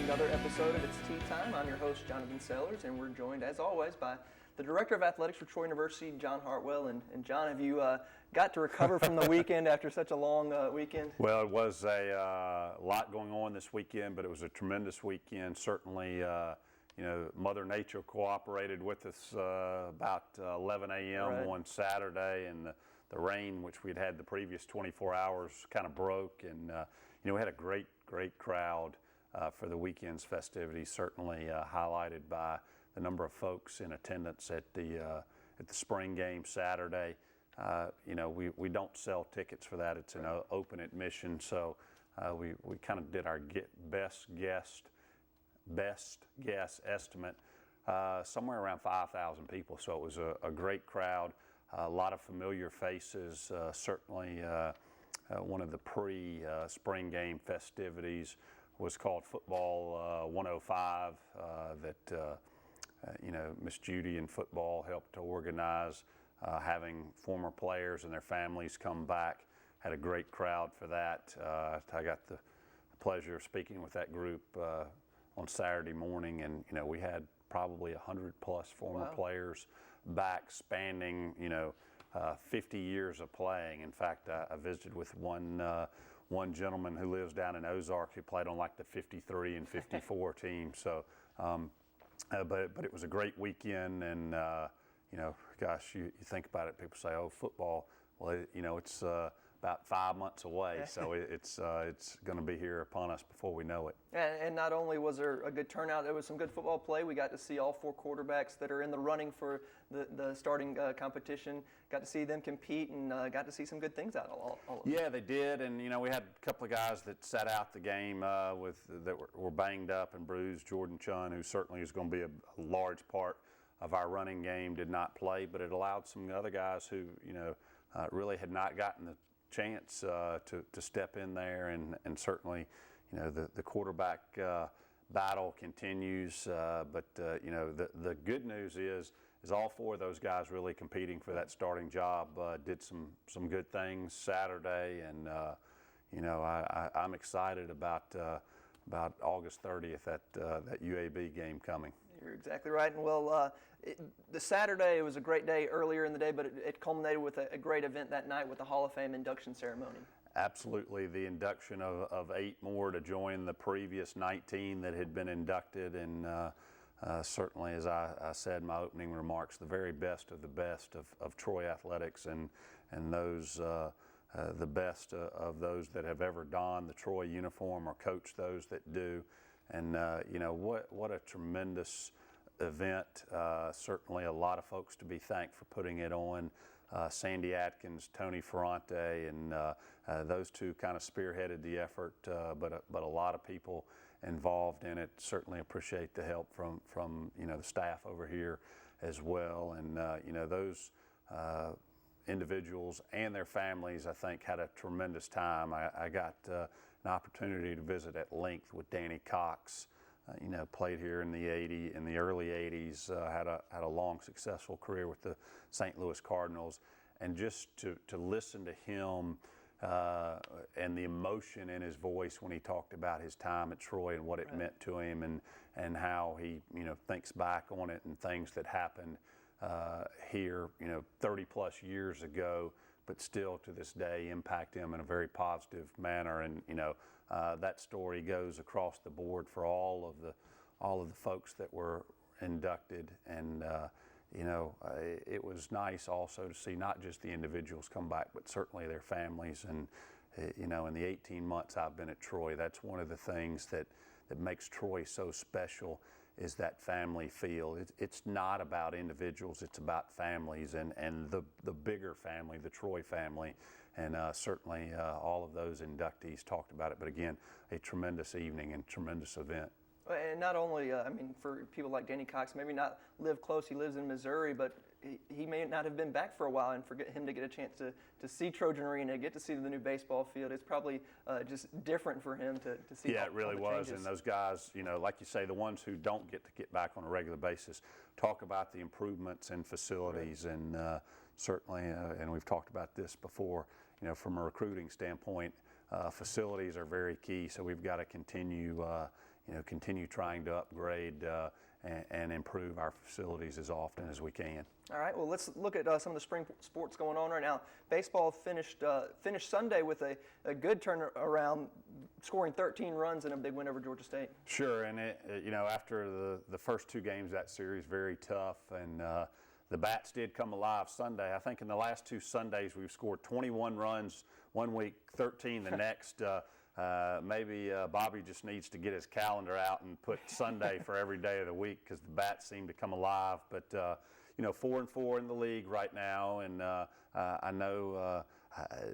another episode of It's Tea Time. I'm your host, Jonathan Sellers, and we're joined, as always, by the Director of Athletics for Troy University, John Hartwell. And John, have you got to recover from the weekend after such a long weekend? Well, it was a lot going on this weekend, but it was a tremendous weekend. Certainly, Mother Nature cooperated with us about 11 a.m. on Saturday, and the rain, which we'd had the previous 24 hours, kind of broke. And, we had a great crowd for the weekend's festivities, certainly highlighted by the number of folks in attendance at the spring game Saturday. We don't sell tickets for that. It's an open admission, so we kind of did our best guess estimate, somewhere around 5,000 people. So it was a great crowd, a lot of familiar faces. Certainly, one of the pre-spring game festivities was called Football 105 that Miss Judy in football helped to organize, having former players and their families come back. Had a great crowd for that. I got the pleasure of speaking with that group on Saturday morning, and we had probably 100 plus former players back, spanning 50 years of playing. In fact, I visited with one gentleman who lives down in Ozark who played on like the 53 and 54 team. So, but it was a great weekend, and gosh, you think about it, people say, oh, football. Well, it's about 5 months away, so it's going to be here upon us before we know it. And not only was there a good turnout, there was some good football play. We got to see all four quarterbacks that are in the running for the starting competition. Got to see them compete, and got to see some good things out of all of them. Yeah, they did, and we had a couple of guys that sat out the game that were banged up and bruised. Jordan Chun, who certainly is going to be a large part of our running game, did not play, but it allowed some other guys who really had not gotten the chance to step in there, and certainly the quarterback battle continues, but the good news is all four of those guys really competing for that starting job did some good things Saturday, and I'm excited about August 30th, that UAB game coming. You're exactly right. And the Saturday, it was a great day earlier in the day, but it culminated with a great event that night with the Hall of Fame induction ceremony. Absolutely. The induction of 8 more to join the previous 19 that had been inducted. And certainly, as I said in my opening remarks, the very best of the best of Troy athletics, and those the best of those that have ever donned the Troy uniform or coached those that do. And what a tremendous event. Certainly a lot of folks to be thanked for putting it on. Sandy Atkins, Tony Ferrante, and those two kind of spearheaded the effort, but a lot of people involved in it. Certainly appreciate the help from the staff over here as well. And those individuals and their families, I think, had a tremendous time. I got an opportunity to visit at length with Danny Cox. Played here in the early 80s, had a long, successful career with the St. Louis Cardinals, and just to listen to him and the emotion in his voice when he talked about his time at Troy and what it meant to him, and how he thinks back on it and things that happened here 30 plus years ago, but still to this day impact him in a very positive manner. And that story goes across the board for all of the folks that were inducted. And it was nice also to see not just the individuals come back, but certainly their families. And in the 18 months I've been at Troy, that's one of the things that makes Troy so special, is that family feel. It's not about individuals, it's about families, and the bigger family, the Troy family. And certainly all of those inductees talked about it. But again, a tremendous evening and tremendous event. And not only, for people like Danny Cox, maybe not live close, he lives in Missouri, but he may not have been back for a while, and for him to get a chance to see Trojan Arena, get to see the new baseball field, it's probably just different for him to see. Yeah, it really was. And those guys, like you say, the ones who don't get back on a regular basis, talk about the improvements in facilities. Right. And certainly, and we've talked about this before, from a recruiting standpoint, facilities are very key. So we've got to continue continue trying to upgrade and improve our facilities as often as we can. All right, well, let's look at some of the spring sports going on right now. Baseball finished Sunday with a good turnaround, scoring 13 runs in a big win over Georgia State. Sure, and after the first 2 games of that series, very tough, and the bats did come alive Sunday. I think in the last 2 Sundays we've scored 21 runs one week, 13 the next. Maybe Bobby just needs to get his calendar out and put Sunday for every day of the week, because the bats seem to come alive. But 4-4 in the league right now, and I know,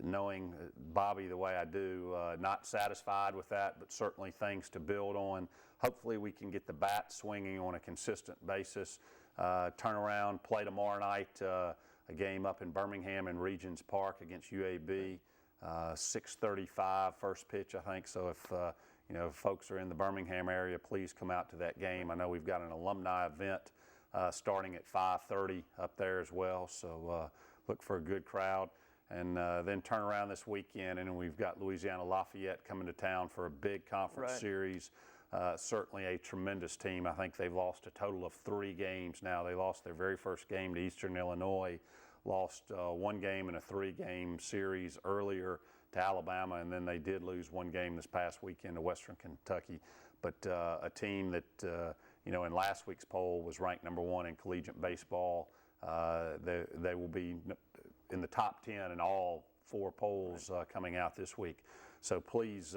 knowing Bobby the way I do, not satisfied with that, but certainly things to build on. Hopefully we can get the bat swinging on a consistent basis. Turn around, play tomorrow night, a game up in Birmingham in Regions Park against UAB. 6:35 first pitch, I think. So if folks are in the Birmingham area, please come out to that game. I know we've got an alumni event starting at 5:30 up there as well. So look for a good crowd. And then turn around this weekend, and we've got Louisiana Lafayette coming to town for a big conference series. Certainly a tremendous team. I think they've lost a total of 3 games now. They lost their very first game to Eastern Illinois, lost 1 game in a 3-game series earlier to Alabama, and then they did lose 1 game this past weekend to Western Kentucky. But a team that, in last week's poll was ranked number 1 in collegiate baseball. They will be in the top 10 in all 4 polls coming out this week. So please,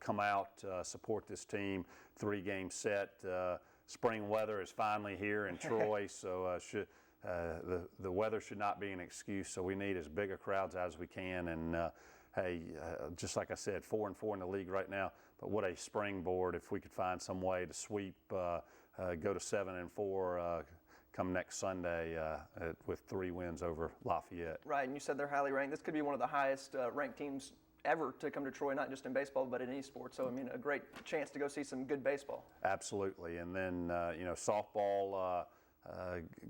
come out, support this team. 3-game set. Spring weather is finally here in Troy, so the weather should not be an excuse. So we need as big a crowds as we can. And just like I said, 4-4 in the league right now. But what a springboard if we could find some way to sweep, go to 7-4. Come next Sunday with 3 wins over Lafayette. Right, and you said they're highly ranked. This could be one of the highest ranked teams ever to come to Troy, not just in baseball, but in any sport. So, a great chance to go see some good baseball. Absolutely. And then, softball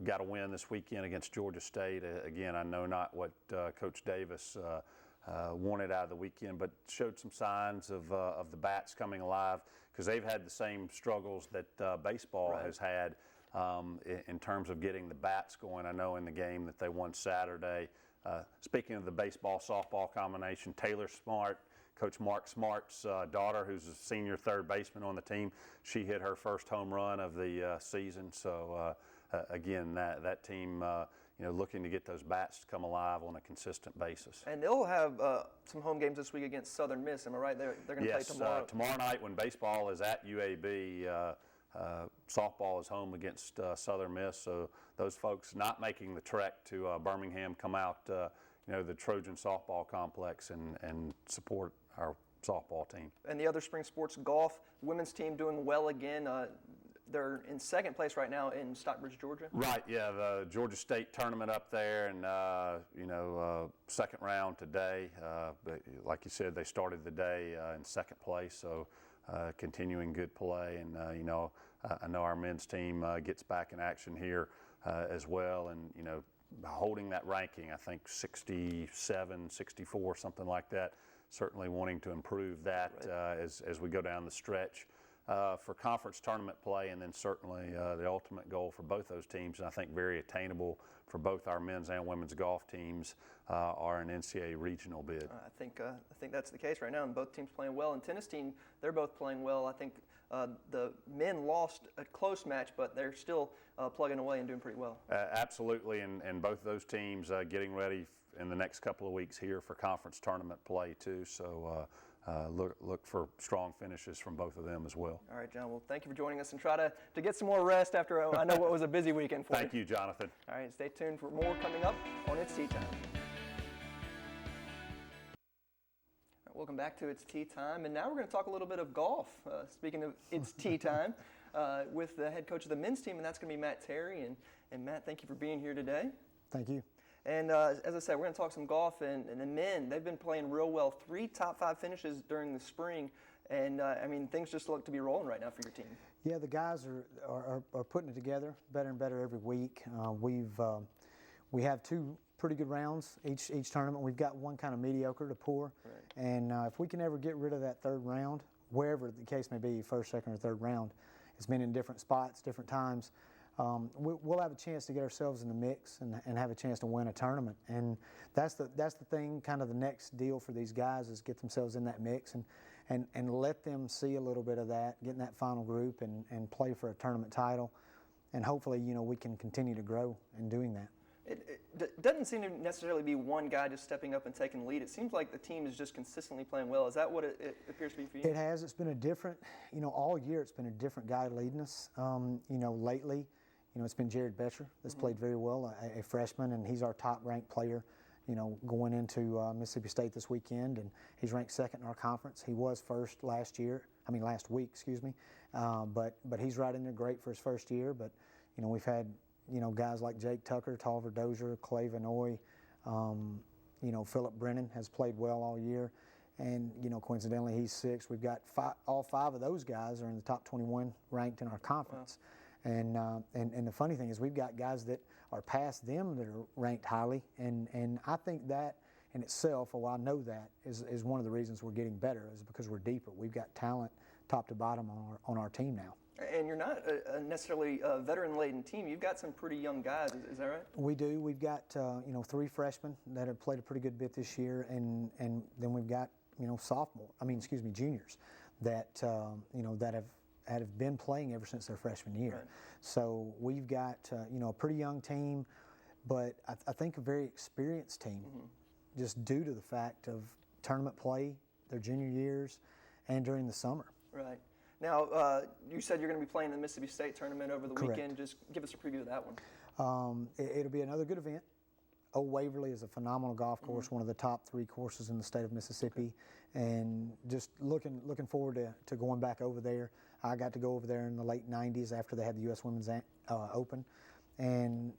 got a win this weekend against Georgia State. Again, I know not what Coach Davis wanted out of the weekend, but showed some signs of the bats coming alive, because they've had the same struggles that baseball has had. In terms of getting the bats going. I know in the game that they won Saturday, speaking of the baseball-softball combination, Taylor Smart, Coach Mark Smart's daughter, who's a senior third baseman on the team, she hit her first home run of the season. So again, that team, looking to get those bats to come alive on a consistent basis. And they'll have some home games this week against Southern Miss. Am I right? They're going to play tomorrow. Yes, tomorrow night when baseball is at UAB. Softball is home against Southern Miss, so those folks not making the trek to Birmingham come out, the Trojan softball complex and support our softball team. And the other spring sports, golf, women's team doing well again. They're in 2nd place right now in Stockbridge, Georgia. Right, yeah, the Georgia State tournament up there, and 2nd round today. But like you said, they started the day in 2nd place, so. Continuing good play, and I know our men's team gets back in action here as well, and holding that ranking, I think 67, 64, something like that. Certainly wanting to improve that as we go down the stretch for conference tournament play, and then certainly the ultimate goal for both those teams, and I think very attainable for both our men's and women's golf teams, are an NCAA regional bid. I think that's the case right now, and both teams playing well. And tennis team, they're both playing well. I think the men lost a close match, but they're still plugging away and doing pretty well. Absolutely, and both of those teams getting ready in the next couple of weeks here for conference tournament play too. So look for strong finishes from both of them as well. All right, John. Well, thank you for joining us, and try to get some more rest after I know what was a busy weekend for you. Thank you, Jonathan. All right, stay tuned for more coming up on It's Tea Time. Welcome back to It's Tea Time, and now we're going to talk a little bit of golf. Speaking of It's Tea Time, with the head coach of the men's team, and that's going to be Matt Terry. And Matt, thank you for being here today. Thank you. And as I said, we're going to talk some golf, and the men, they've been playing real well. 3 top 5 finishes during the spring, and things just look to be rolling right now for your team. Yeah, the guys are putting it together better and better every week. We have 2 pretty good rounds each tournament. We've got 1 kind of mediocre to poor, and if we can ever get rid of that 3rd round, wherever the case may be, first, second, or third round. It's been in different spots, different times. We'll have a chance to get ourselves in the mix and have a chance to win a tournament. And that's the thing, kind of the next deal for these guys is get themselves in that mix and let them see a little bit of that, get in that final group and play for a tournament title. And hopefully, we can continue to grow in doing that. It doesn't seem to necessarily be one guy just stepping up and taking the lead. It seems like the team is just consistently playing well. Is that what it appears to be for you? It has. It's been a different, all year it's been a different guy leading us. Lately, it's been Jared Betcher that's played very well, a freshman, and he's our top-ranked player, going into Mississippi State this weekend, and he's ranked second in our conference. He was first last week, but he's right in there great for his first year. But, we've had, guys like Jake Tucker, Tolliver Dozier, Clay Vanoy, Philip Brennan has played well all year. And, coincidentally, he's 6. We've got all 5 of those guys are in the top 21 ranked in our conference. Wow. And the funny thing is we've got guys that are past them that are ranked highly. And I think that in itself, I know that, is one of the reasons we're getting better is because we're deeper. We've got talent top to bottom on our team now. And you're not necessarily a veteran-laden team. You've got some pretty young guys. Is that right? We do. We've got 3 freshmen that have played a pretty good bit this year, and then we've got juniors that that have been playing ever since their freshman year. Right. So we've got a pretty young team, but I think a very experienced team, just due to the fact of tournament play, their junior years, and during the summer. Right. Now, you said you're going to be playing the Mississippi State tournament over the Correct. weekend. Just give us a preview of that one. It'll be another good event. Old Waverly is a phenomenal golf course, one of the top 3 courses in the state of Mississippi, and just looking forward to going back over there. I got to go over there in the late 90s after they had the U.S. Women's Open and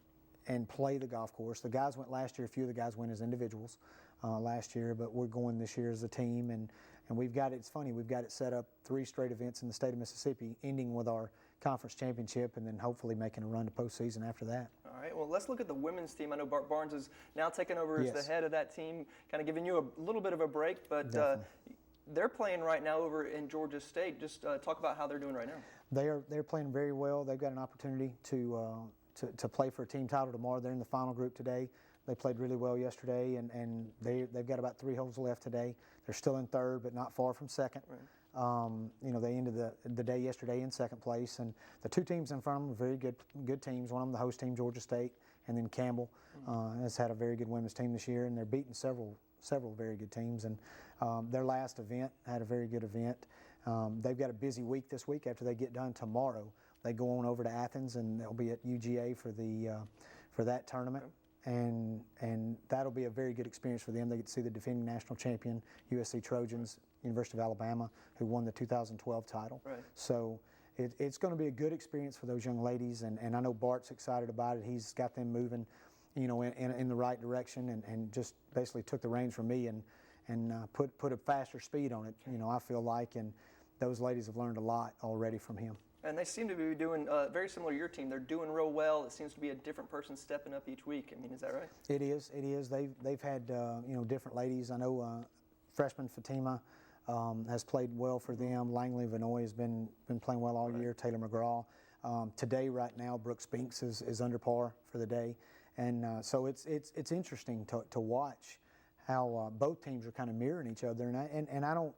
play the golf course. The guys went last year. A few of the guys went as individuals last year, but we're going this year as a team, and we've got it. It's funny, we've got it set up 3 straight events in the state of Mississippi, ending with our conference championship, and then hopefully making a run to postseason after that. All right, well, let's look at the women's team. I know Bart Barnes is now taking over as the head of that team, kind of giving you a little bit of a break, but they're playing right now over in Georgia State. Just talk about how they're doing right now. They're playing very well. They've got an opportunity to play for a team title tomorrow. They're in the final group today. They played really well yesterday, and they've got about 3 holes left today. They're still in third, but not far from second. Right. They ended the day yesterday in second place, and the 2 teams in front of them are very good teams. One of them, the host team, Georgia State, and then Campbell has had a very good women's team this year, and they're beating several very good teams. And their last event had a very good event. They've got a busy week this week. After they get done tomorrow, they go on over to Athens, and they'll be at UGA for that tournament. And that'll be a very good experience for them. They get to see the defending national champion, USC Trojans, University of Alabama, who won the 2012 title. Right. So it's going to be a good experience for those young ladies, and I know Bart's excited about it. He's got them moving, in the right direction, and just basically took the reins from me and put a faster speed on it. I feel like, and those ladies have learned a lot already from him. And they seem to be doing very similar to your team. They're doing real well. It seems to be a different person stepping up each week. I mean, is that right? It is. They've had different ladies. I know freshman Fatima has played well for them. Langley Vanoy has been playing well all year. Taylor McGraw. Today, right now, Brooks Binks is under par for the day, and so it's interesting to watch how both teams are kind of mirroring each other. And I don't.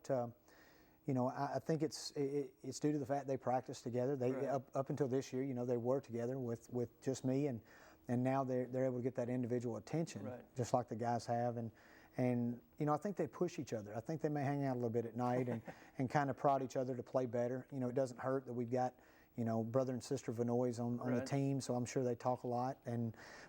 I think it's due to the fact they practice together. They up until this year, they were together with just me, and now they're able to get that individual attention, just like the guys have. And I think they push each other. I think they may hang out a little bit at night and kind of prod each other to play better. It doesn't hurt that we've got brother and sister Vanoys on the team, so I'm sure they talk a lot.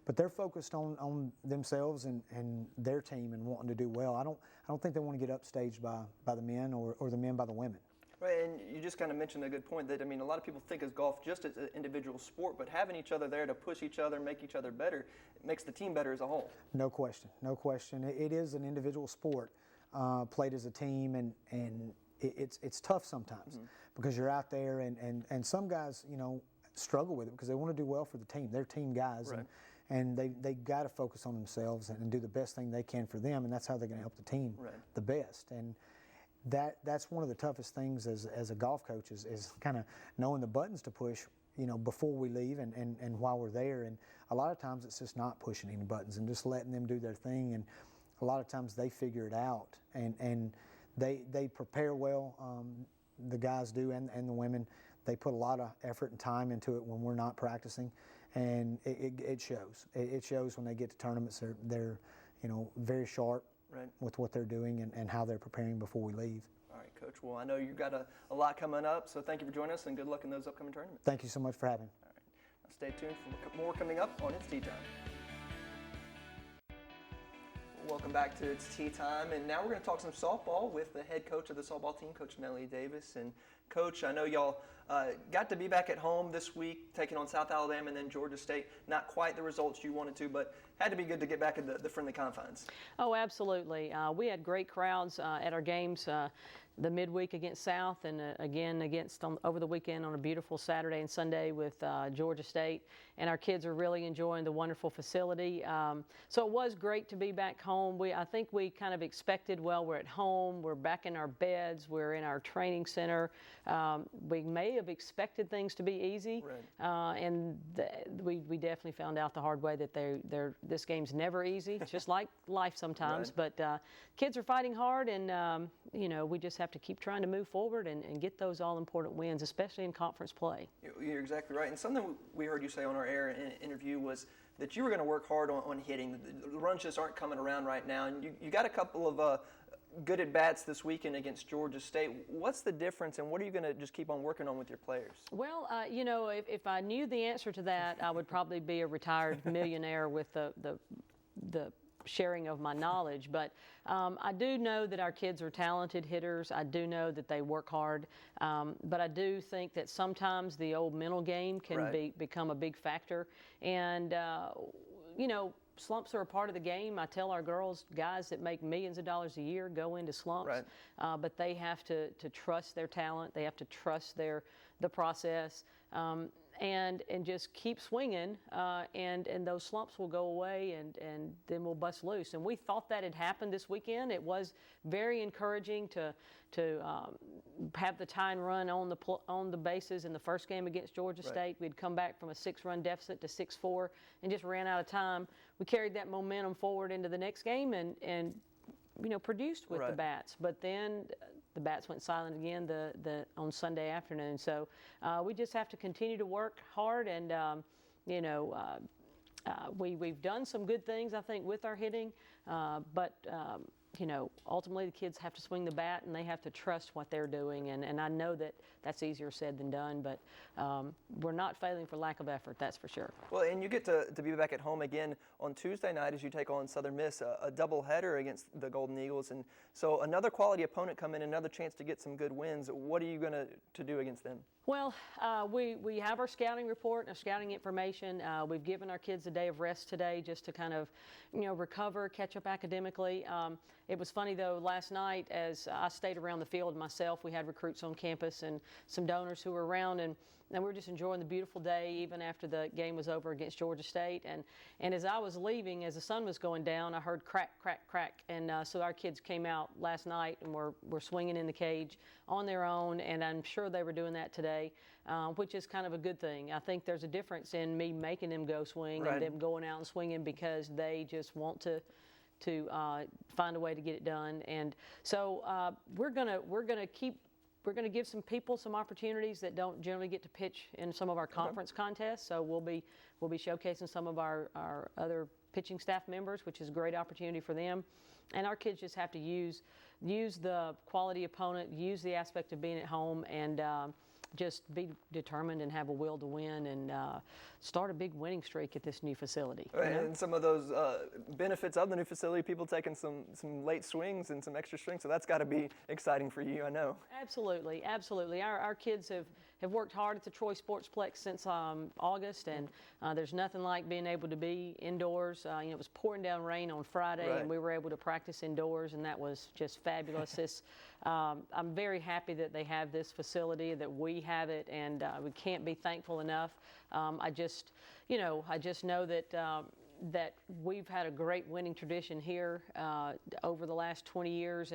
But they're focused on themselves and their team and wanting to do well. I don't think they want to get upstaged by the men or the men by the women. Right, and you just kind of mentioned a good point that, a lot of people think of golf just as an individual sport, but having each other there to push each other, make each other better, it makes the team better as a whole. No question. It is an individual sport played as a team, and it's tough sometimes because you're out there, and some guys, struggle with it because they want to do well for the team. They're team guys, and they got to focus on themselves and do the best thing they can for them, and that's how they're going to help the team the best. And that's one of the toughest things as a golf coach is kind of knowing the buttons to push, before we leave and while we're there. And a lot of times it's just not pushing any buttons and just letting them do their thing. And a lot of times they figure it out and they prepare well. The guys do and the women. They put a lot of effort and time into it when we're not practicing, and it shows. It shows when they get to tournaments. They're very sharp with what they're doing and how they're preparing before we leave. All right, Coach. Well, I know you've got a lot coming up, so thank you for joining us, and good luck in those upcoming tournaments. Thank you so much for having me. All right. Now stay tuned for more coming up on It's Tea Time. Welcome back to It's Tea Time, and now we're going to talk some softball with the head coach of the softball team, Coach Nellie Davis. And Coach, I know y'all got to be back at home this week, taking on South Alabama and then Georgia State. Not quite the results you wanted to, but had to be good to get back in the friendly confines. Oh, absolutely. We had great crowds at our games the midweek against South, and again against over the weekend on a beautiful Saturday and Sunday with Georgia State. And our kids are really enjoying the wonderful facility. So it was great to be back home. I think we kind of expected, well, we're at home, we're back in our beds, we're in our training center. We may have expected things to be easy, and we definitely found out the hard way that this game's never easy, just like life sometimes. But kids are fighting hard, and we just have to keep trying to move forward and get those all-important wins, especially in conference play. You're exactly right. And something we heard you say on our air interview was that you were going to work hard on hitting. The runs just aren't coming around right now, and you got a couple of good at-bats this weekend against Georgia State. What's the difference, and what are you going to just keep on working on with your players? Well, if I knew the answer to that, I would probably be a retired millionaire with the sharing of my knowledge. But I do know that our kids are talented hitters. I do know that they work hard. But I do think that sometimes the old mental game can become a big factor. And, slumps are a part of the game. I tell our guys that make millions of dollars a year go into slumps, but they have to trust their talent. They have to trust the process, and just keep swinging, and those slumps will go away, and then we'll bust loose. And we thought that had happened this weekend. It was very encouraging to have the tie and run on the bases in the first game against Georgia State. We'd come back from a 6-run deficit to 6-4 and just ran out of time. We carried that momentum forward into the next game and produced with the bats. But then the bats went silent again on Sunday afternoon. So we just have to continue to work hard, and we've done some good things, I think, with our hitting, but ultimately the kids have to swing the bat and they have to trust what they're doing, and I know that that's easier said than done, but we're not failing for lack of effort, that's for sure. Well, and you get to be back at home again on Tuesday night as you take on Southern Miss, a doubleheader against the Golden Eagles, and so another quality opponent come in, another chance to get some good wins. What are you going to do against them? Well, we have our scouting report and our scouting information. We've given our kids a day of rest today just to kind of, recover, catch up academically. It was funny, though, last night as I stayed around the field myself, we had recruits on campus and some donors who were around, and we were just enjoying the beautiful day even after the game was over against Georgia State. And as I was leaving, as the sun was going down, I heard crack, crack, crack. And so our kids came out last night and were swinging in the cage on their own, and I'm sure they were doing that today, which is kind of a good thing. I think there's a difference in me making them go swing and them going out and swinging because they just want to find a way to get it done. And so we're gonna give some people some opportunities that don't generally get to pitch in some of our conference contests. So we'll be showcasing some of our other pitching staff members, which is a great opportunity for them. And our kids just have to use the quality opponent, use the aspect of being at home, and just be determined and have a will to win and start a big winning streak at this new facility. And some of those benefits of the new facility, people taking some late swings and some extra swings, so that's got to be exciting for you, I know. Absolutely, absolutely. Our kids have worked hard at the Troy Sportsplex since August, and there's nothing like being able to be indoors. It was pouring down rain on Friday, and we were able to practice indoors, and that was just fabulous. I'm very happy that they have this facility, that we have it, and we can't be thankful enough. I just know that we've had a great winning tradition here over the last 20 years,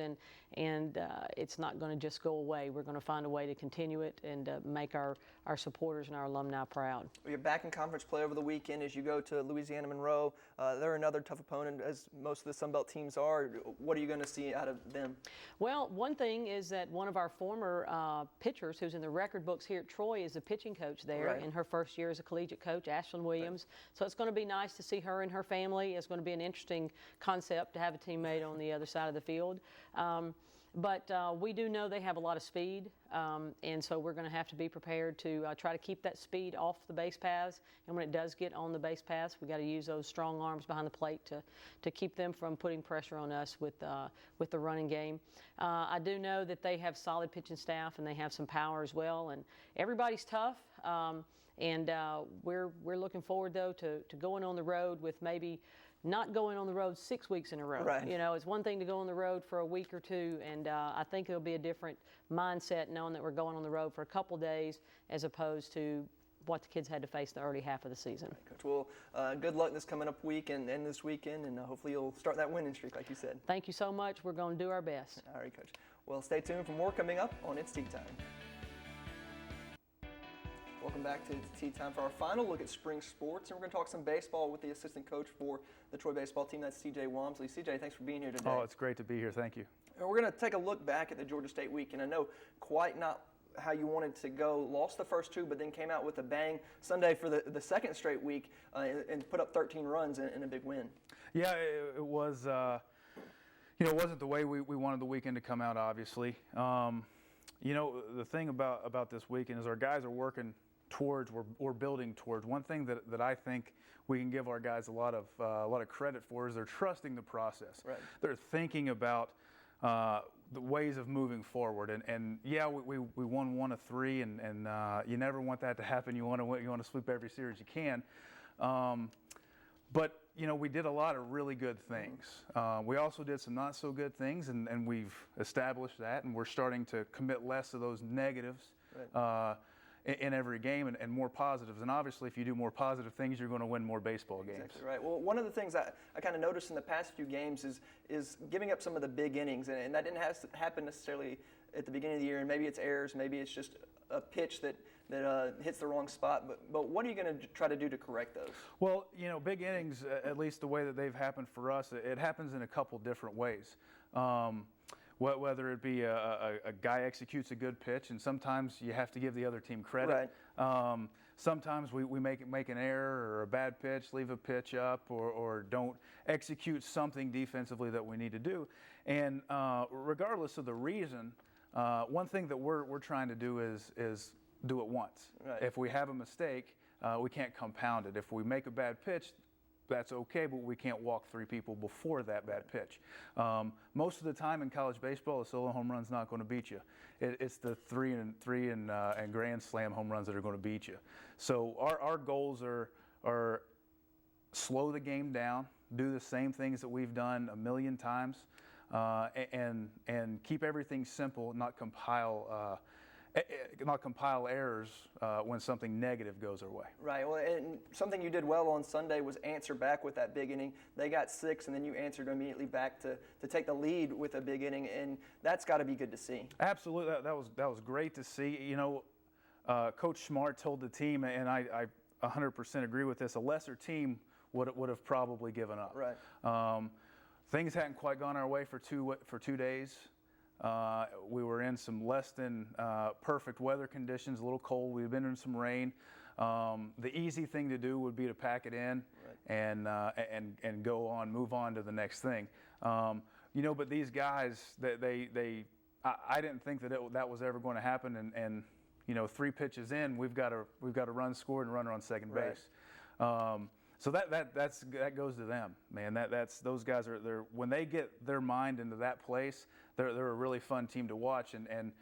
and it's not going to just go away. We're going to find a way to continue it and make our supporters and our alumni proud. You're back in conference play over the weekend as you go to Louisiana Monroe. They're another tough opponent, as most of the Sun Belt teams are. What are you going to see out of them? Well, one thing is that one of our former pitchers who's in the record books here at Troy is the pitching coach there in her first year as a collegiate coach, Ashlyn Williams. So it's going to be nice to see her and her family. It's going to be an interesting concept to have a teammate on the other side of the field. But we do know they have a lot of speed, and so we're going to have to be prepared to try to keep that speed off the base paths. And when it does get on the base paths, we got to use those strong arms behind the plate to keep them from putting pressure on us with the running game. I do know that they have solid pitching staff and they have some power as well. And everybody's tough, and we're looking forward though to going on the road with maybe not going on the road 6 weeks in a row. Right. You know, it's one thing to go on the road for a week or two, and I think it'll be a different mindset knowing that we're going on the road for a couple days as opposed to what the kids had to face the early half of the season. Right, Coach, well, good luck this coming up week and this weekend, and hopefully you'll start that winning streak like you said. Thank you so much. We're going to do our best. All right, Coach. Well, stay tuned for more coming up on It's Tea Time. Welcome back to Tea Time for our final look at spring sports, and we're going to talk some baseball with the assistant coach for the Troy baseball team. That's C.J. Walmsley. C.J., thanks for being here today. Oh, it's great to be here. Thank you. And we're going to take a look back at the Georgia State week, and I know quite not how you wanted to go. Lost the first two, but then came out with a bang Sunday for the second straight week and put up 13 runs in a big win. Yeah, it was. It wasn't the way we wanted the weekend to come out. Obviously, the thing about this weekend is our guys are working towards, we're building towards. One thing that I think we can give our guys a lot of credit for is they're trusting the process. Right. They're thinking about the ways of moving forward. And yeah, we won 1 of 3, and you never want that to happen. You want to sweep every series you can. But we did a lot of really good things. We also did some not so good things, and we've established that, and we're starting to commit less of those negatives. Right. In every game and more positives. And obviously, if you do more positive things, you're going to win more baseball games. Exactly right. Well, one of the things I kind of noticed in the past few games is giving up some of the big innings, and that didn't happen necessarily at the beginning of the year. And maybe it's errors, maybe it's just a pitch that hits the wrong spot. But what are you going to try to do to correct those? Well, big innings, at least the way that they've happened for us, it happens in a couple different ways. Whether it be a guy executes a good pitch, and sometimes you have to give the other team credit. Right. Sometimes we make an error or a bad pitch, leave a pitch up, or don't execute something defensively that we need to do. And regardless of the reason, one thing that we're trying to do is do it once. Right. If we have a mistake, we can't compound it. If we make a bad pitch, that's okay, but we can't walk 3 people before that bad pitch. Most of the time in college baseball, a solo home run's not going to beat you. It's the 3 and grand slam home runs that are going to beat you. So our goals are slow the game down, do the same things that we've done a million times, and keep everything simple, not compile errors when something negative goes our way. Right. Well, and something you did well on Sunday was answer back with that big inning. They got 6, and then you answered immediately back to take the lead with a big inning, and that's got to be good to see. Absolutely, that was great to see. Coach Smart told the team, and I 100% agree with this. A lesser team would have probably given up. Right. Things hadn't quite gone our way for 2 days. We were in some less than perfect weather conditions, a little cold. We've been in some rain. The easy thing to do would be to pack it in, right, and go on, move on to the next thing. But these guys, I didn't think that was ever going to happen. And 3 pitches in, we've got a run scored and a runner on second base. Right. So that goes to them, man. Those guys are when they get their mind into that place, they're a really fun team to watch. And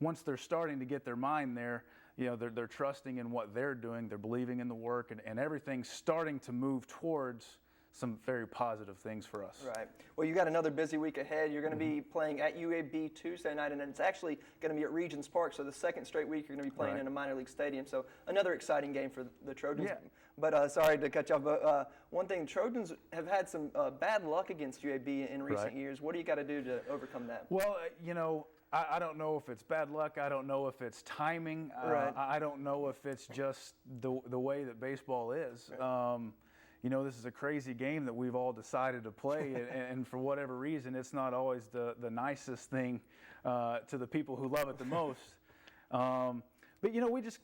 once they're starting to get their mind there, they're trusting in what they're doing, they're believing in the work, and everything's starting to move towards some very positive things for us. Right. Well, you got another busy week ahead. You're going to be playing at UAB Tuesday night, and then it's actually going to be at Regions Park. So the second straight week you're going to be playing in a minor league stadium. So another exciting game for the Trojans. Yeah. But sorry to cut you off. But one thing, Trojans have had some bad luck against UAB in recent years. What do you got to do to overcome that? Well, I don't know if it's bad luck. I don't know if it's timing. I don't know if it's just the way that baseball is. This is a crazy game that we've all decided to play, and for whatever reason, it's not always the nicest thing to the people who love it the most. But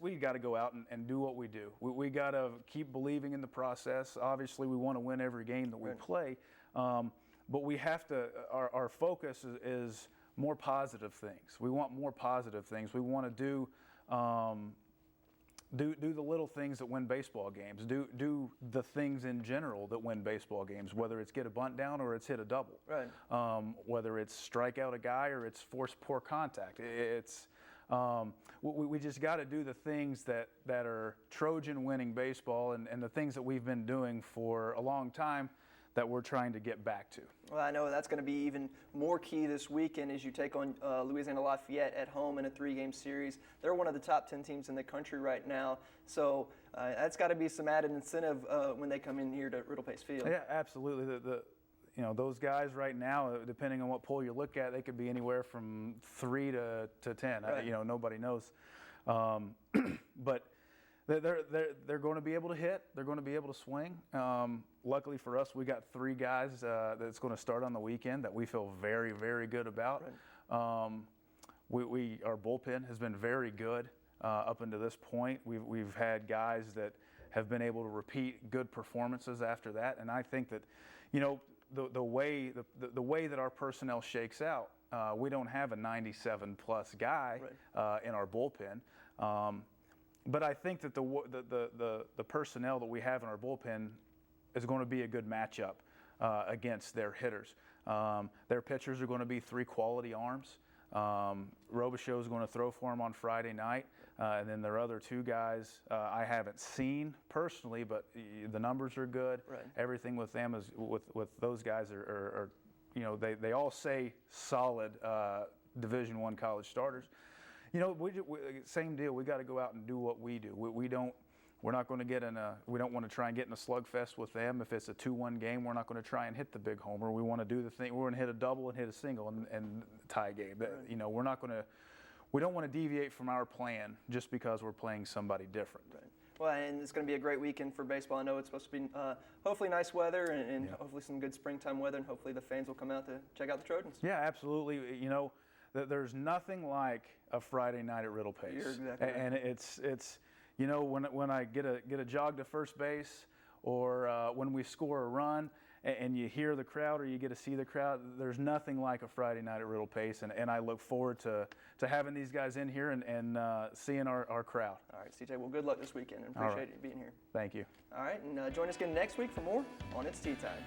we got to go out and do what we do. We got to keep believing in the process. Obviously, we want to win every game that we play, but we have to. Our focus is more positive things. We want more positive things. We want to do the little things that win baseball games. Do the things in general that win baseball games, whether it's get a bunt down or it's hit a double. Right. Whether it's strike out a guy or it's force poor contact. We just got to do the things that are Trojan winning baseball and the things that we've been doing for a long time that we're trying to get back to. Well, I know that's going to be even more key this weekend as you take on Louisiana Lafayette at home in a 3-game series. They're one of the top 10 teams in the country right now, so that's got to be some added incentive when they come in here to Riddle Pace Field. Yeah, absolutely. Those guys right now, depending on what poll you look at, they could be anywhere from 3 to 10. Right. Nobody knows, but they're going to be able to hit. They're going to be able to swing. Luckily for us, we got 3 guys that's going to start on the weekend that we feel very, very good about. Right. Our bullpen has been very good up until this point. We've had guys that have been able to repeat good performances after that, and I think that, the way that our personnel shakes out, we don't have a 97-plus guy in our bullpen. But I think that the personnel that we have in our bullpen is going to be a good matchup against their hitters. Their pitchers are going to be 3 quality arms. Robichaux is going to throw for them on Friday night, and then their other 2 guys I haven't seen personally, but the numbers are good. Right. Everything with them is with those guys are they all say solid Division I college starters. Same deal. We got to go out and do what we do. We're not going to get we don't want to try and get in a slugfest with them. If it's a 2-1 game, we're not going to try and hit the big homer. We want to do the thing. We're going to hit a double and hit a single and tie a game. Right. We don't want to deviate from our plan just because we're playing somebody different. Right. Well, and it's going to be a great weekend for baseball. I know it's supposed to be hopefully nice weather and hopefully some good springtime weather, and hopefully the fans will come out to check out the Trojans. Yeah, absolutely. There's nothing like a Friday night at Riddle Pace. You're exactly right. And it's when I get a jog to first base, or when we score a run and you hear the crowd or you get to see the crowd, there's nothing like a Friday night at Riddle Pace, and I look forward to having these guys in here and seeing our crowd. All right, CJ, well, good luck this weekend, and appreciate you being here. Thank you. All right, and join us again next week for more on It's Tea Time.